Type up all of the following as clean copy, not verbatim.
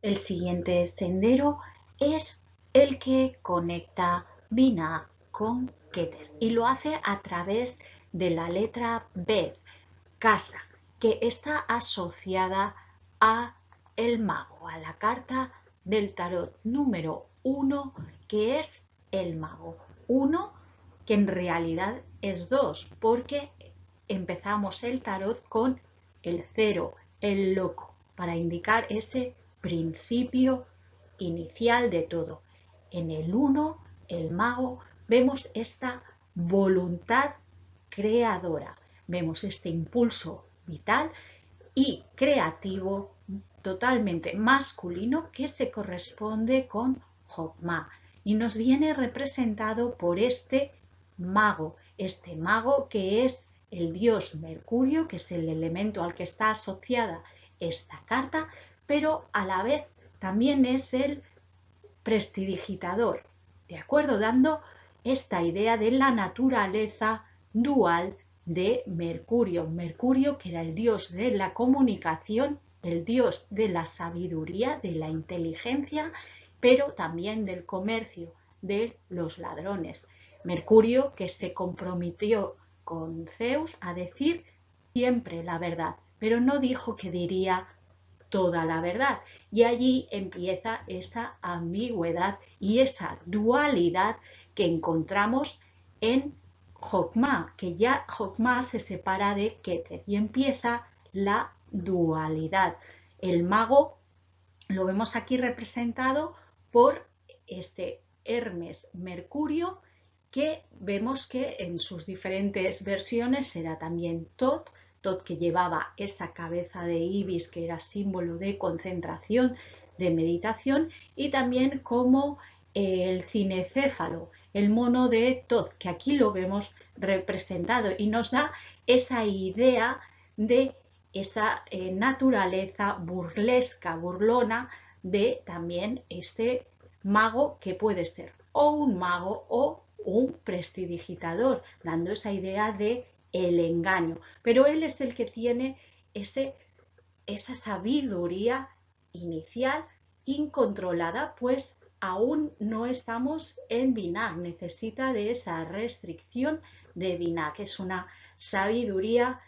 El siguiente sendero es el que conecta Binah con Keter y lo hace a través de la letra Bet, casa, que está asociada a el mago, a la carta del tarot número 1, que es el mago. 1, que en realidad es 2, porque empezamos el tarot con el 0, el loco, para indicar ese principio inicial de todo. En el 1, el mago, vemos esta voluntad creadora, vemos este impulso vital y creativo totalmente masculino que se corresponde con Jokma y nos viene representado por este mago que es el dios Mercurio, que es el elemento al que está asociada esta carta, pero a la vez también es el prestidigitador, ¿de acuerdo? Dando esta idea de la naturaleza dual de Mercurio. Mercurio, que era el dios de la comunicación, el dios de la sabiduría, de la inteligencia, pero también del comercio, de los ladrones. Mercurio, que se comprometió con Zeus a decir siempre la verdad, pero no dijo que diría toda la verdad. Y allí empieza esa ambigüedad y esa dualidad que encontramos en Jokma, que ya Jokma se separa de Keter y empieza la dualidad. El mago lo vemos aquí representado por este Hermes Mercurio, que vemos que en sus diferentes versiones será también Tot, que llevaba esa cabeza de ibis que era símbolo de concentración, de meditación, y también como el cinecéfalo, el mono de Tot, que aquí lo vemos representado y nos da esa idea de esa naturaleza burlesca, burlona de también este mago que puede ser o un mago o un prestidigitador, dando esa idea de el engaño. Pero él es el que tiene esa sabiduría inicial incontrolada, pues aún no estamos en Binah, necesita de esa restricción de Binah, que es una sabiduría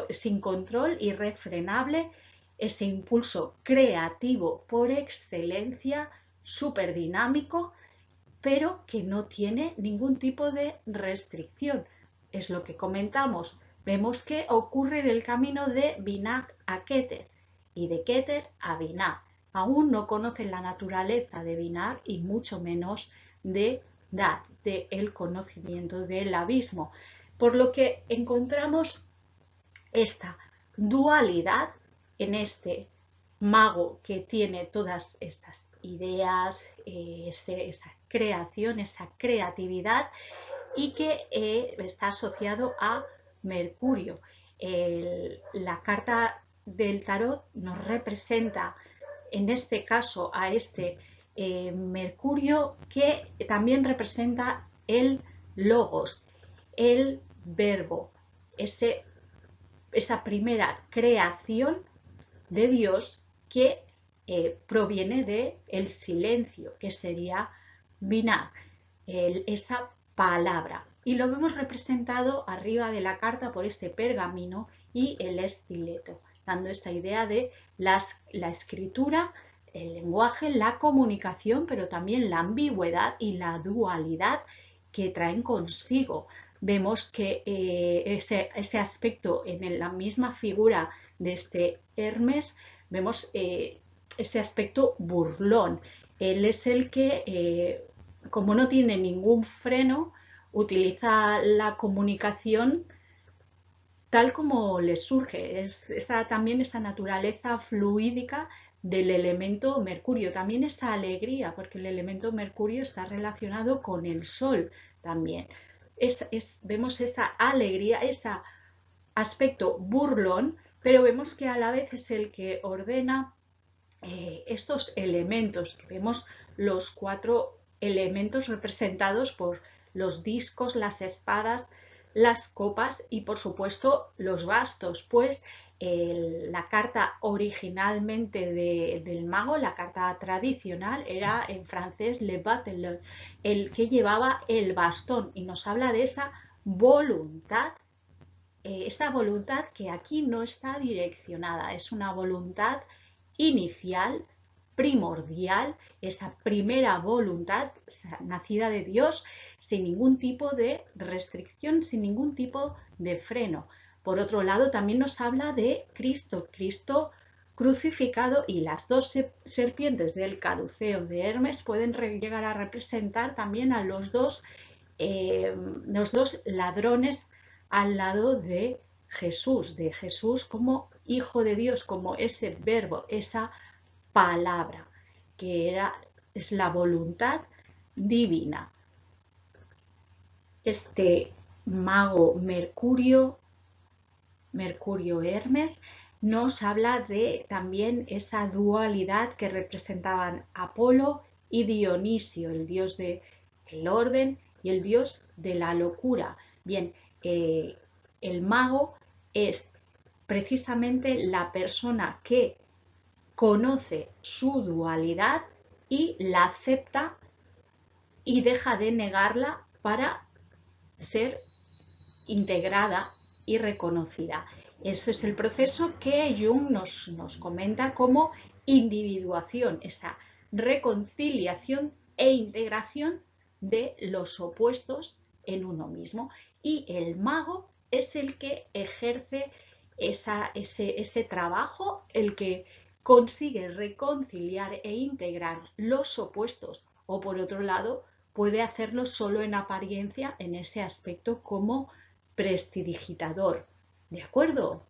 sin control, irrefrenable, ese impulso creativo por excelencia, súper dinámico, pero que no tiene ningún tipo de restricción. Es lo que comentamos. Vemos que ocurre en el camino de Binah a Keter y de Keter a Binah. Aún no conocen la naturaleza de Binah y mucho menos de Dad, del conocimiento del abismo. Por lo que encontramos esta dualidad en este mago que tiene todas estas ideas, esa creación, esa creatividad y que está asociado a Mercurio. La carta del tarot nos representa en este caso a este Mercurio, que también representa el logos, el verbo, esa primera creación de Dios que proviene del silencio, que sería Binah, esa palabra. Y lo vemos representado arriba de la carta por este pergamino y el estileto, dando esta idea de la escritura, el lenguaje, la comunicación, pero también la ambigüedad y la dualidad que traen consigo. Vemos que ese aspecto en la misma figura de este Hermes, vemos ese aspecto burlón. Él es el que, como no tiene ningún freno, utiliza la comunicación tal como le surge. Es también esa naturaleza fluídica del elemento Mercurio. También esa alegría, porque el elemento Mercurio está relacionado con el Sol también. Vemos esa alegría, ese aspecto burlón, pero vemos que a la vez es el que ordena estos elementos, que vemos los 4 elementos representados por los discos, las espadas, las copas y por supuesto los bastos, pues la carta originalmente del mago, la carta tradicional, era en francés le bateleur, el que llevaba el bastón, y nos habla de esa voluntad que aquí no está direccionada, es una voluntad inicial, primordial, esa primera voluntad nacida de Dios, sin ningún tipo de restricción, sin ningún tipo de freno. Por otro lado, también nos habla de Cristo crucificado, y las dos serpientes del caduceo de Hermes pueden llegar a representar también a los dos ladrones al lado de Jesús como Hijo de Dios, como ese verbo, esa palabra, es la voluntad divina. Este mago Mercurio Hermes, nos habla de también esa dualidad que representaban Apolo y Dionisio, el dios del orden y el dios de la locura. Bien, el mago es precisamente la persona que conoce su dualidad y la acepta y deja de negarla para ser integrada y reconocida. Ese es el proceso que Jung nos comenta como individuación, esa reconciliación e integración de los opuestos en uno mismo. Y el mago es el que ejerce ese trabajo, el que consigue reconciliar e integrar los opuestos, o por otro lado, puede hacerlo solo en apariencia, en ese aspecto como prestidigitador. ¿De acuerdo?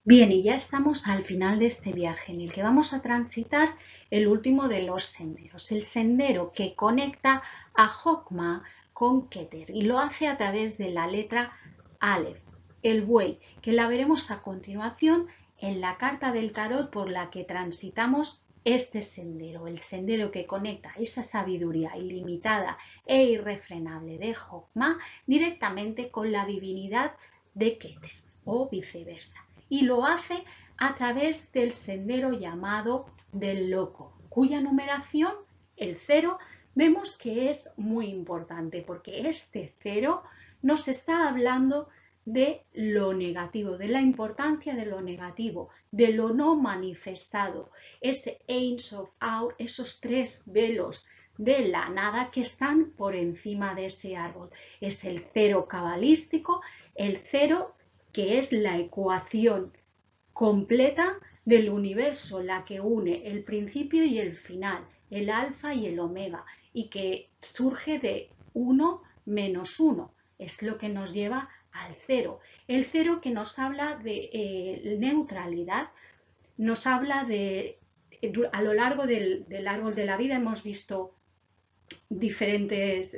Bien, y ya estamos al final de este viaje en el que vamos a transitar el último de los senderos, el sendero que conecta a Jokma con Keter, y lo hace a través de la letra Aleph, el buey, que la veremos a continuación en la carta del tarot por la que transitamos este sendero, el sendero que conecta esa sabiduría ilimitada e irrefrenable de Jokma directamente con la divinidad de Keter, o viceversa. Y lo hace a través del sendero llamado del loco, cuya numeración, el 0, vemos que es muy importante, porque este 0 nos está hablando de lo negativo, de la importancia de lo negativo, de lo no manifestado, ese Ein Sof Aur, esos 3 velos de la nada que están por encima de ese árbol. Es el 0 cabalístico, el 0 que es la ecuación completa del universo, la que une el principio y el final, el alfa y el omega, y que surge de 1 menos 1, es lo que nos lleva al 0. El 0 que nos habla de neutralidad, nos habla de, a lo largo del árbol de la vida hemos visto diferentes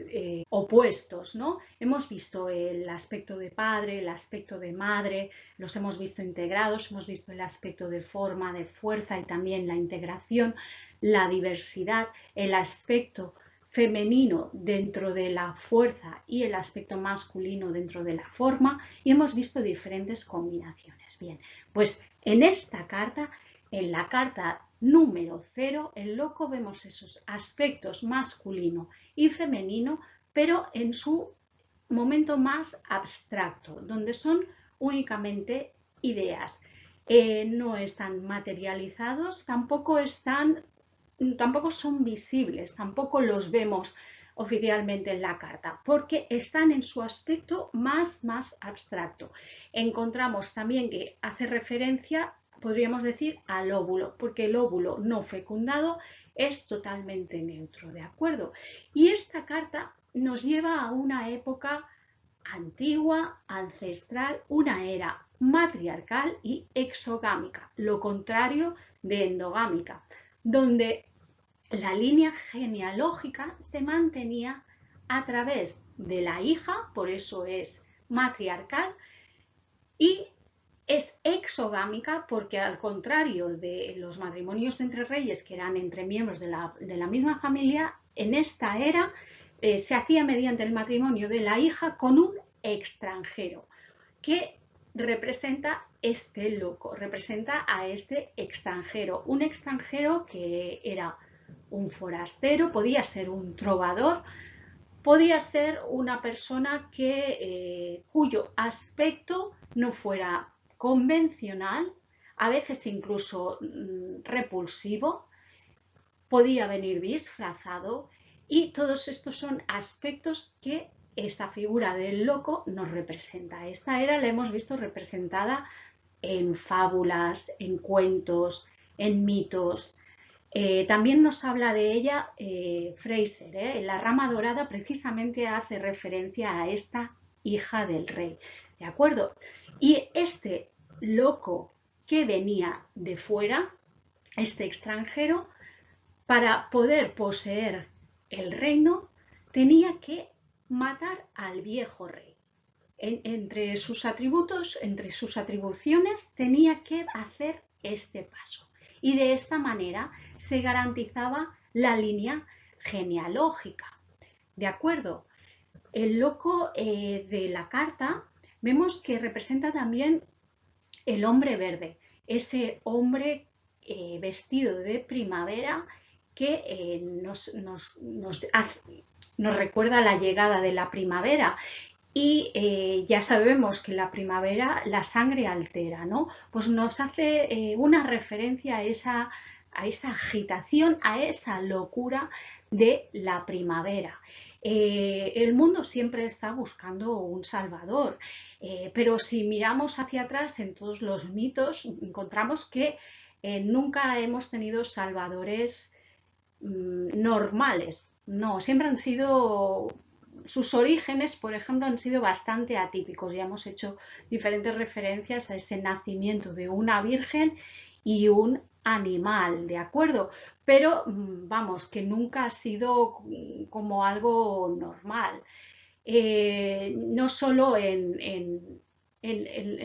opuestos, ¿no? Hemos visto el aspecto de padre, el aspecto de madre, los hemos visto integrados, hemos visto el aspecto de forma, de fuerza y también la integración, la diversidad, el aspecto femenino dentro de la fuerza y el aspecto masculino dentro de la forma, y hemos visto diferentes combinaciones. Bien, pues en esta carta, en la carta número 0, el loco, vemos esos aspectos masculino y femenino, pero en su momento más abstracto, donde son únicamente ideas. No están materializados, tampoco son visibles, tampoco los vemos oficialmente en la carta, porque están en su aspecto más abstracto. Encontramos también que hace referencia, podríamos decir, al óvulo, porque el óvulo no fecundado es totalmente neutro, ¿de acuerdo? Y esta carta nos lleva a una época antigua, ancestral, una era matriarcal y exogámica, lo contrario de endogámica, donde la línea genealógica se mantenía a través de la hija, por eso es matriarcal, y es exogámica porque, al contrario de los matrimonios entre reyes, que eran entre miembros de la misma familia, en esta era se hacía mediante el matrimonio de la hija con un extranjero, que representa este loco, representa a este extranjero, un extranjero que era un forastero, podía ser un trovador, podía ser una persona cuyo aspecto no fuera convencional, a veces incluso repulsivo, podía venir disfrazado, y todos estos son aspectos que esta figura del loco nos representa. Esta era la hemos visto representada en fábulas, en cuentos, en mitos. También nos habla de ella Fraser, en La rama dorada precisamente hace referencia a esta hija del rey, ¿de acuerdo? Y este loco que venía de fuera, este extranjero, para poder poseer el reino, tenía que matar al viejo rey. Entre sus atributos, entre sus atribuciones, tenía que hacer este paso. Y de esta manera se garantizaba la línea genealógica. ¿De acuerdo? El loco de la carta vemos que representa también el hombre verde, ese hombre vestido de primavera que nos recuerda la llegada de la primavera. Y ya sabemos que la primavera la sangre altera, ¿no? Pues nos hace una referencia a esa agitación, a esa locura de la primavera. El mundo siempre está buscando un salvador, pero si miramos hacia atrás en todos los mitos, encontramos que nunca hemos tenido salvadores normales. No, siempre han sido, sus orígenes, por ejemplo, han sido bastante atípicos. Ya hemos hecho diferentes referencias a ese nacimiento de una virgen y un animal, ¿de acuerdo? Pero vamos, que nunca ha sido como algo normal. No solo en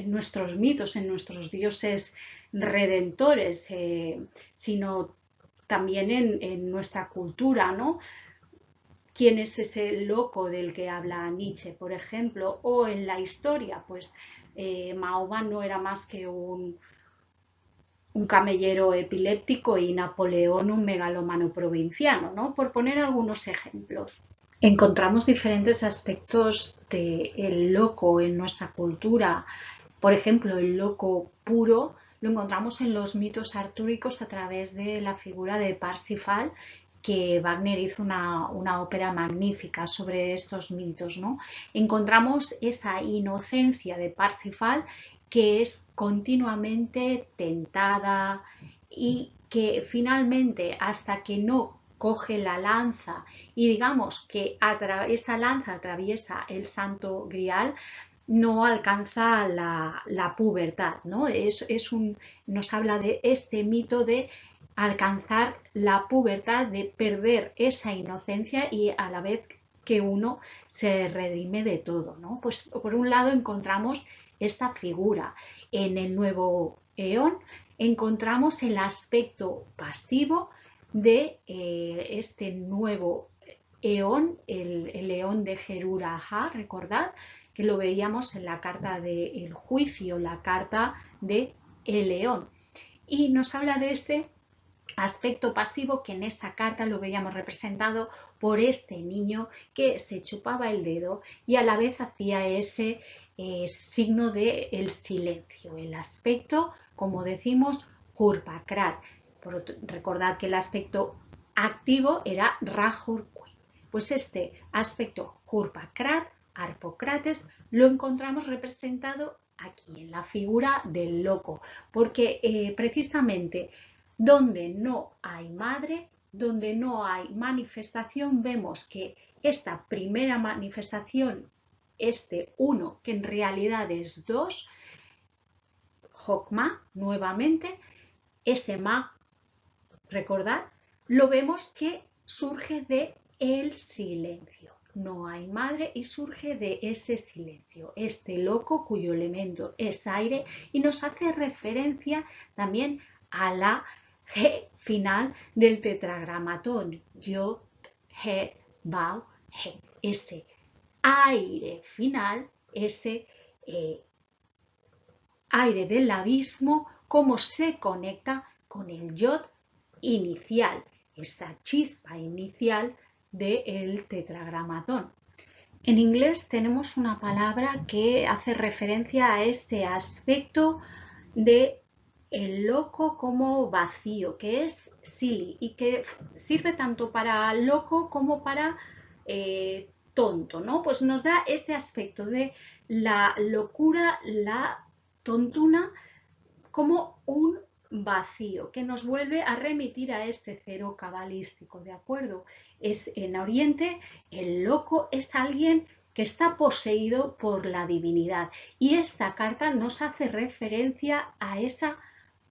nuestros mitos, en nuestros dioses redentores, sino también en nuestra cultura, ¿no? ¿Quién es ese loco del que habla Nietzsche, por ejemplo? O en la historia, pues Mahoma no era más que un camellero epiléptico y Napoleón un megalómano provinciano, ¿no? Por poner algunos ejemplos. Encontramos diferentes aspectos del loco en nuestra cultura. Por ejemplo, el loco puro lo encontramos en los mitos artúricos a través de la figura de Parsifal, que Wagner hizo una ópera magnífica sobre estos mitos, ¿no? Encontramos esa inocencia de Parsifal que es continuamente tentada y que finalmente, hasta que no coge la lanza y digamos que esa lanza atraviesa el Santo Grial, no alcanza la pubertad, ¿no? Nos habla de este mito de alcanzar la pubertad, de perder esa inocencia y a la vez que uno se redime de todo, ¿no? Pues por un lado encontramos esta figura. En el nuevo eón encontramos el aspecto pasivo de este nuevo eón, el eón de Gerura-Ha, recordad que lo veíamos en la carta del juicio, la carta de el león. Y nos habla de este aspecto pasivo que en esta carta lo veíamos representado por este niño que se chupaba el dedo y a la vez hacía ese signo de el silencio, el aspecto, como decimos, Kurpakrat. Recordad que el aspecto activo era Rajurkui. Pues este aspecto Kurpakrat, Arpocrates, lo encontramos representado aquí en la figura del loco, porque precisamente donde no hay madre, donde no hay manifestación, vemos que esta primera manifestación, este uno, que en realidad es dos, Jokma, nuevamente, ese ma, recordad, lo vemos que surge de el silencio. No hay madre y surge de ese silencio, este loco cuyo elemento es aire y nos hace referencia también a la G final del tetragramatón, Yod, He, Bau, He, ese aire final, ese aire del abismo, cómo se conecta con el yod inicial, esa chispa inicial del tetragramatón. En inglés tenemos una palabra que hace referencia a este aspecto de el loco como vacío, que es silly y que sirve tanto para loco como para tonto, ¿no? Pues nos da este aspecto de la locura, la tontuna, como un vacío que nos vuelve a remitir a este cero cabalístico, ¿de acuerdo? Es en Oriente el loco es alguien que está poseído por la divinidad y esta carta nos hace referencia a esa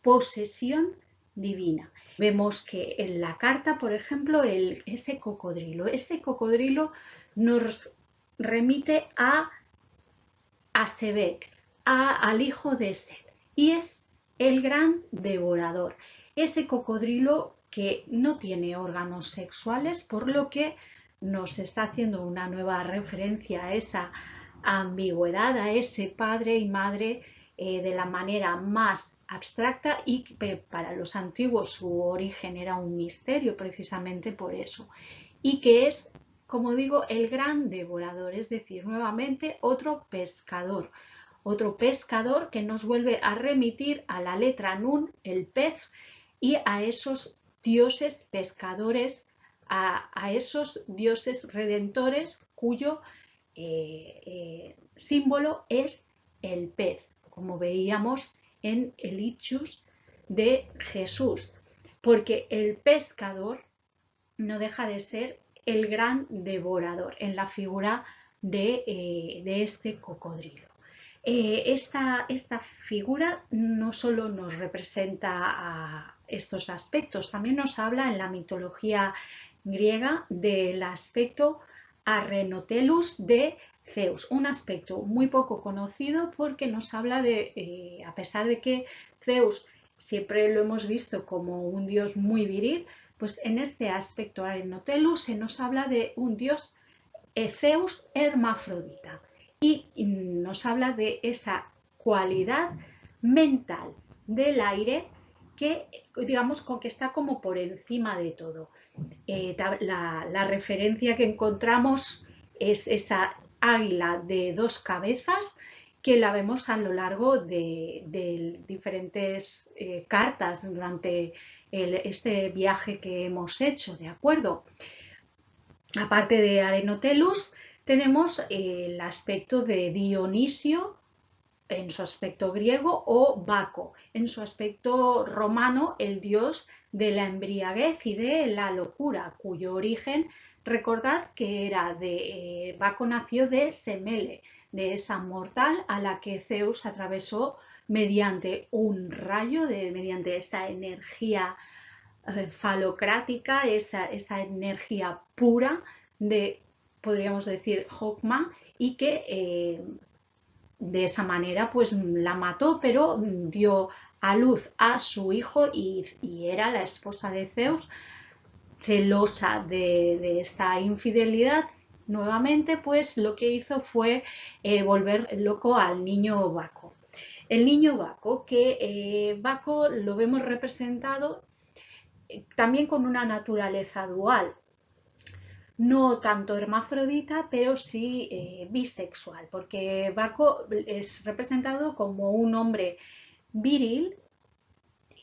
posesión divina. Vemos que en la carta, por ejemplo, ese cocodrilo nos remite a Sebek, al hijo de Set, y es el gran devorador, ese cocodrilo que no tiene órganos sexuales, por lo que nos está haciendo una nueva referencia a esa ambigüedad, a ese padre y madre de la manera más abstracta, y para los antiguos su origen era un misterio precisamente por eso, y que es, como digo, el gran devorador, es decir, nuevamente otro pescador que nos vuelve a remitir a la letra Nun, el pez, y a esos dioses pescadores, a esos dioses redentores cuyo símbolo es el pez, como veíamos en el Ictus de Jesús, porque el pescador no deja de ser el gran devorador en la figura de este cocodrilo. Esta figura no solo nos representa a estos aspectos, también nos habla en la mitología griega del aspecto Arrenotelus de Zeus, un aspecto muy poco conocido porque nos habla de, a pesar de que Zeus siempre lo hemos visto como un dios muy viril, pues en este aspecto Arrenotelus se nos habla de un dios Zeus hermafrodita y nos habla de esa cualidad mental del aire que, digamos, que está como por encima de todo. La referencia que encontramos es esa águila de dos cabezas que la vemos a lo largo de diferentes cartas durante este viaje que hemos hecho, ¿de acuerdo? Aparte de Arenotelus, tenemos el aspecto de Dionisio en su aspecto griego o Baco en su aspecto romano, el dios de la embriaguez y de la locura, cuyo origen, recordad que era de Baco nació de Semele, de esa mortal a la que Zeus atravesó mediante un rayo, mediante esa energía falocrática, esa energía pura de, podríamos decir, Hokma, y que de esa manera pues la mató, pero dio a luz a su hijo y era la esposa de Zeus, celosa de esta infidelidad. Nuevamente pues lo que hizo fue volver loco al niño Baco. El niño Baco, que Baco lo vemos representado también con una naturaleza dual, no tanto hermafrodita, pero sí bisexual, porque Baco es representado como un hombre viril,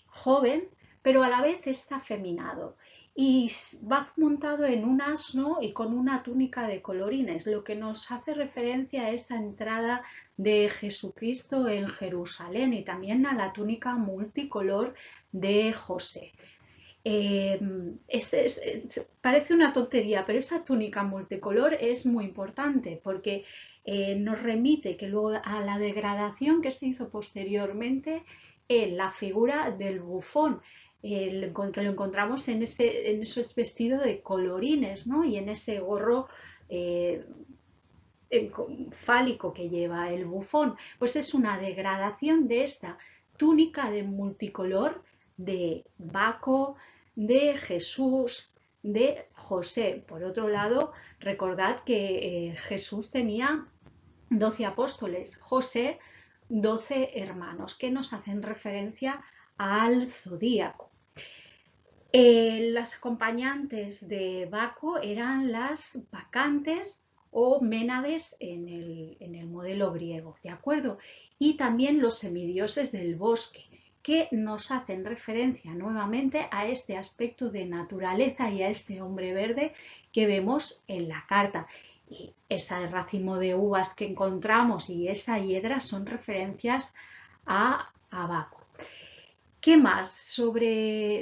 joven, pero a la vez está afeminado y va montado en un asno y con una túnica de colorines, lo que nos hace referencia a esta entrada de Jesucristo en Jerusalén y también a la túnica multicolor de José. Parece una tontería, pero esa túnica multicolor es muy importante porque nos remite que luego a la degradación que se hizo posteriormente en la figura del bufón, que lo encontramos en esos vestidos de colorines, ¿no? Y en ese gorro fálico que lleva el bufón, pues es una degradación de esta túnica de multicolor de Baco, de Jesús, de José. Por otro lado, recordad que Jesús tenía 12 apóstoles. José 12 hermanos que nos hacen referencia al zodíaco. Las acompañantes de Baco eran las bacantes o ménades en el modelo griego, ¿de acuerdo? Y también los semidioses del bosque, que nos hacen referencia nuevamente a este aspecto de naturaleza y a este hombre verde que vemos en la carta. Y ese racimo de uvas que encontramos y esa hiedra son referencias a Baco. ¿Qué más sobre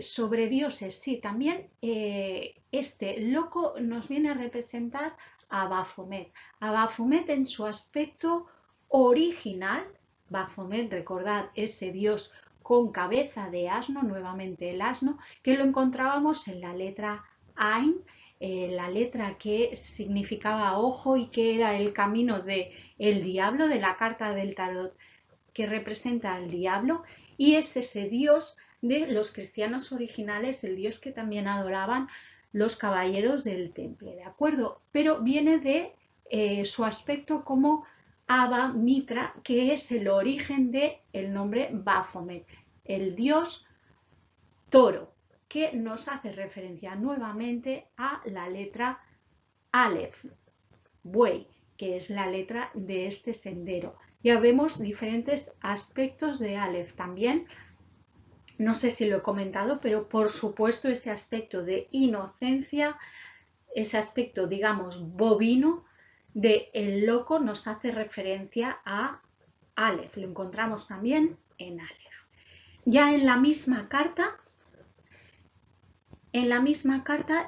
dioses? Sí, también este loco nos viene a representar a Baphomet. A Baphomet en su aspecto original. Baphomet, recordad, ese dios con cabeza de asno, nuevamente el asno, que lo encontrábamos en la letra Ain, la letra que significaba ojo y que era el camino del diablo, de la carta del tarot que representa al diablo, y es ese dios de los cristianos originales, el dios que también adoraban los caballeros del temple, ¿de acuerdo? Pero viene de su aspecto como Abba Mitra, que es el origen del nombre Baphomet, el dios toro, que nos hace referencia nuevamente a la letra Aleph, buey, que es la letra de este sendero. Ya vemos diferentes aspectos de Aleph también. No sé si lo he comentado, pero por supuesto ese aspecto de inocencia, ese aspecto, digamos, bovino de el loco nos hace referencia a Aleph. Lo encontramos también en Aleph. Ya en la misma carta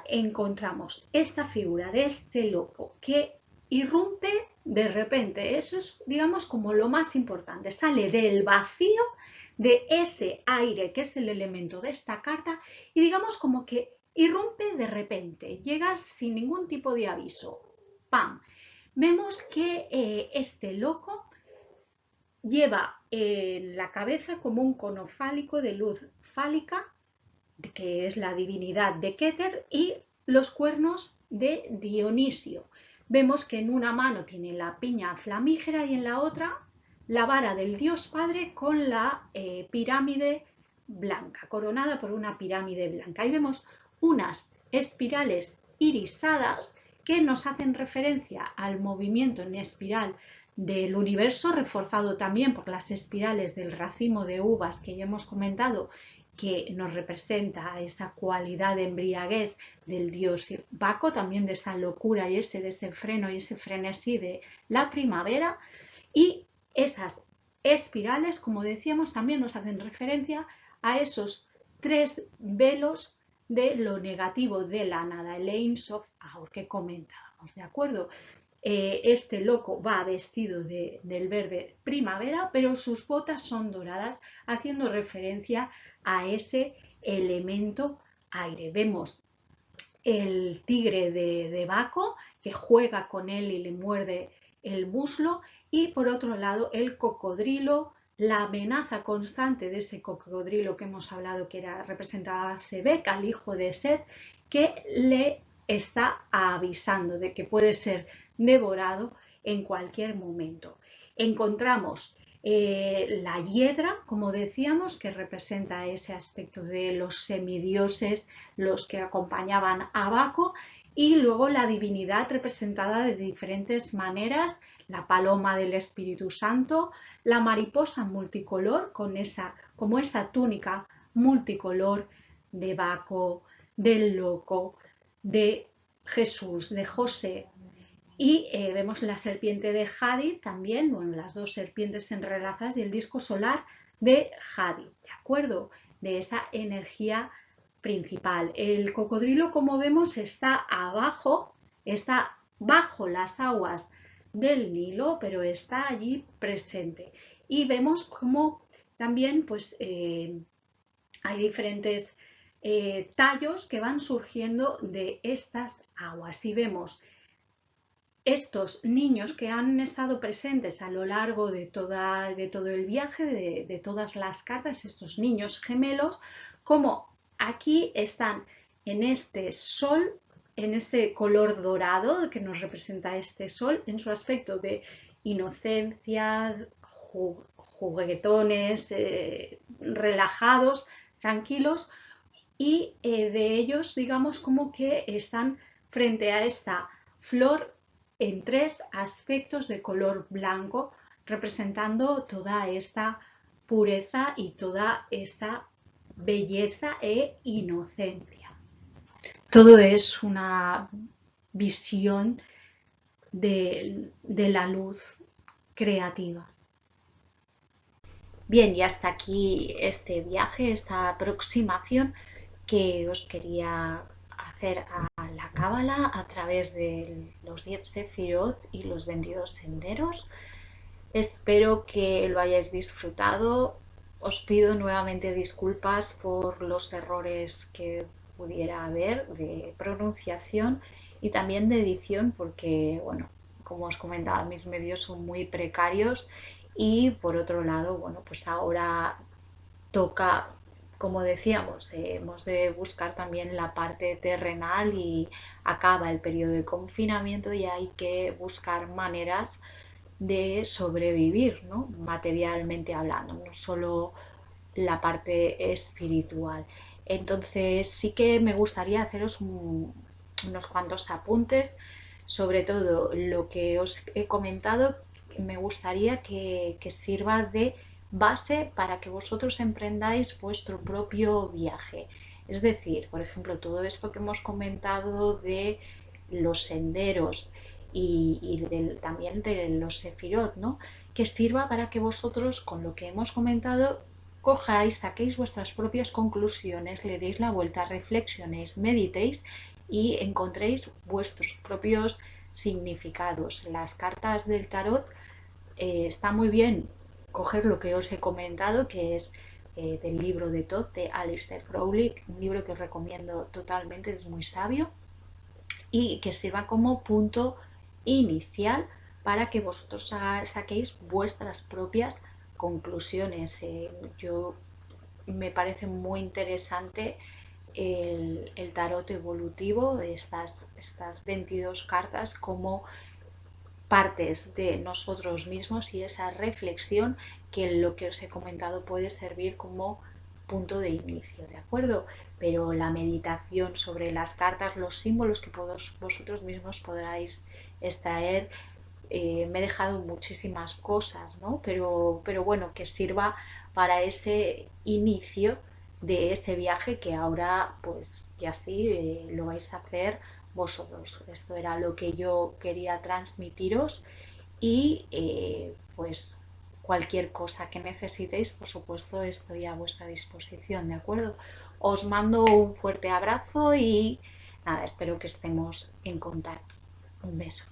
encontramos esta figura de este loco que irrumpe de repente. Eso es, digamos, como lo más importante. Sale del vacío de ese aire que es el elemento de esta carta y digamos como que irrumpe de repente. Llega sin ningún tipo de aviso. ¡Pam! Vemos que este loco lleva en la cabeza como un cono fálico de luz fálica, que es la divinidad de Keter, y los cuernos de Dionisio. Vemos que en una mano tiene la piña flamígera y en la otra la vara del dios padre con la pirámide blanca, coronada por una pirámide blanca. Ahí vemos unas espirales irisadas que nos hacen referencia al movimiento en espiral del universo, reforzado también por las espirales del racimo de uvas que ya hemos comentado, que nos representa esa cualidad de embriaguez del dios Baco, también de esa locura y ese desenfreno y ese frenesí de la primavera. Y esas espirales, como decíamos, también nos hacen referencia a esos tres velos de lo negativo de la nada, el Ein Sof Aur que comentábamos, ¿de acuerdo? Este loco va vestido del verde primavera, pero sus botas son doradas, haciendo referencia a ese elemento aire. Vemos el tigre de Baco que juega con él y le muerde el muslo, y por otro lado el cocodrilo, la amenaza constante de ese cocodrilo que hemos hablado que era representada a Sebek, al hijo de Set, que le está avisando de que puede ser devorado en cualquier momento. Encontramos la hiedra, como decíamos, que representa ese aspecto de los semidioses, los que acompañaban a Baco, y luego la divinidad representada de diferentes maneras, la paloma del Espíritu Santo, la mariposa multicolor como esa túnica multicolor de Baco, del loco, de Jesús, de José. Y vemos la serpiente de Hadid también, bueno, las dos serpientes entrelazadas y el disco solar de Hadid, ¿de acuerdo? De esa energía principal. El cocodrilo, como vemos, está abajo, está bajo las aguas del Nilo, pero está allí presente. Y vemos como también pues, hay diferentes tallos que van surgiendo de estas aguas. Y vemos estos niños que han estado presentes a lo largo de todo el viaje, de todas las cartas, estos niños gemelos, como aquí están en este sol, en este color dorado que nos representa este sol, en su aspecto de inocencia, juguetones, relajados, tranquilos, y de ellos, digamos, como que están frente a esta flor en tres aspectos de color blanco, representando toda esta pureza y toda esta belleza e inocencia. Todo es una visión de la luz creativa. Bien, y hasta aquí este viaje, esta aproximación que os quería hacer a la Cábala a través de los 10 Sefirot y los 22 senderos. Espero que lo hayáis disfrutado. Os pido nuevamente disculpas por los errores que pudiera haber de pronunciación y también de edición, porque, bueno, como os comentaba, mis medios son muy precarios y por otro lado, bueno, pues ahora toca, como decíamos, hemos de buscar también la parte terrenal y acaba el periodo de confinamiento y hay que buscar maneras de sobrevivir, ¿no? Materialmente hablando, no solo la parte espiritual. Entonces sí que me gustaría haceros unos cuantos apuntes, sobre todo lo que os he comentado, me gustaría que sirva de base para que vosotros emprendáis vuestro propio viaje. Es decir, por ejemplo, todo esto que hemos comentado de los senderos y también de los sefirot, ¿no? Que sirva para que vosotros, con lo que hemos comentado, cojáis, saquéis vuestras propias conclusiones, le deis la vuelta, reflexionéis, meditéis y encontréis vuestros propios significados. Las cartas del tarot está muy bien coger lo que os he comentado, que es del libro de Thoth de Aleister Crowley, un libro que os recomiendo totalmente, es muy sabio y que sirva como punto inicial para que vosotros saquéis vuestras propias conclusiones. Yo me parece muy interesante el tarot evolutivo, estas 22 cartas como partes de nosotros mismos y esa reflexión que lo que os he comentado puede servir como punto de inicio, ¿de acuerdo? Pero la meditación sobre las cartas, los símbolos que vosotros mismos podráis extraer, me he dejado muchísimas cosas, ¿no? Pero bueno, que sirva para ese inicio de ese viaje que ahora pues ya sí lo vais a hacer vosotros. Esto era lo que yo quería transmitiros y pues cualquier cosa que necesitéis, por supuesto, estoy a vuestra disposición, ¿de acuerdo? Os mando un fuerte abrazo y nada, espero que estemos en contacto. Un beso.